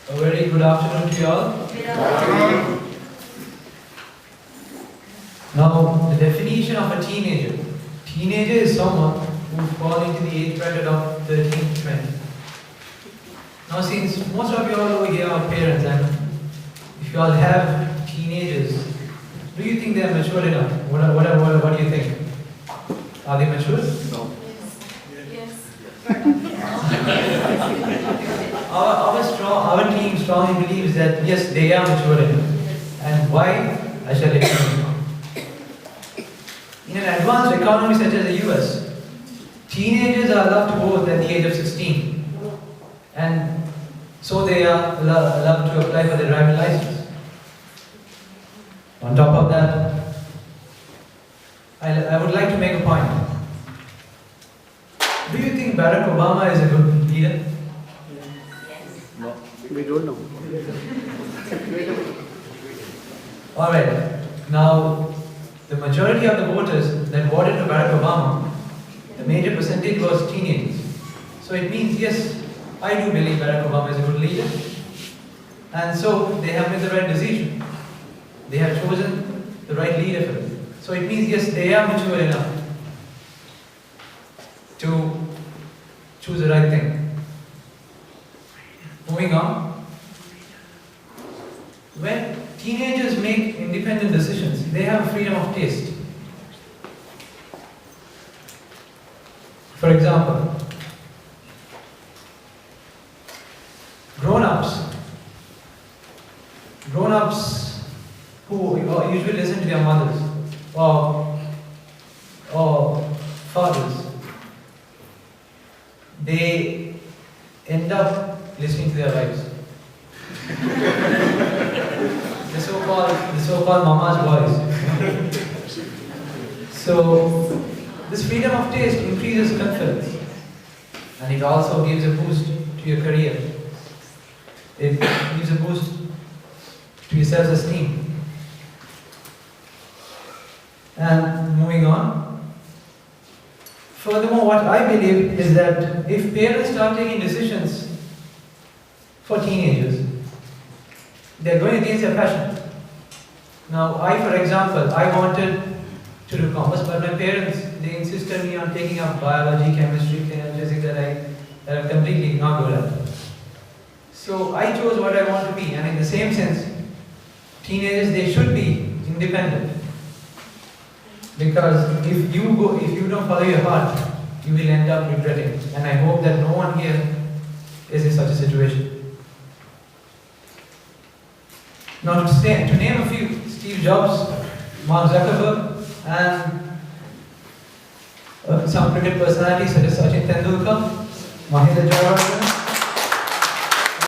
A very good afternoon to you all. Good afternoon. Now, the definition of a teenager. Teenager is someone who falls into the age bracket of 13 to 20. Now, since most of you all over here are parents, and if you all have teenagers, do you think they are mature enough? What do you think? Are they mature? No. Yes. Our team strongly believes that yes, they are mature enough. And why? I shall explain. In an advanced economy such as the US, teenagers are allowed to vote at the age of 16. And so they are allowed to apply for their driving license. On top of that, I would like to make a point. Do you think Barack Obama is a good leader? No, we don't know. Alright, now the majority of the voters that voted for Barack Obama, the major percentage was teenagers. So it means, yes, I do believe Barack Obama is a good leader. And so they have made the right decision. They have chosen the right leader for them. So it means, yes, they are mature enough to choose the right thing. Moving on. When teenagers make independent decisions, they have freedom of taste. For example, grown-ups who usually listen to their mothers or fathers, they end up listening to their wives. The so-called mama's voice. So this freedom of taste increases confidence, and it also gives a boost to your career. It gives a boost to your self-esteem. And moving on. Furthermore, what I believe is that if parents start taking decisions for teenagers, they're going against their passion. Now, for example, I wanted to do commerce, but my parents, they insisted me on taking up biology, chemistry, physics that I'm completely not good at. So I chose what I want to be, and in the same sense, teenagers, they should be independent. Because if you don't follow your heart, you will end up regretting. And I hope that no one here is in such a situation. Now to name a few, Steve Jobs, Mark Zuckerberg, and some cricket personalities such as Sachin Tendulkar, Mahindra Jayawardene,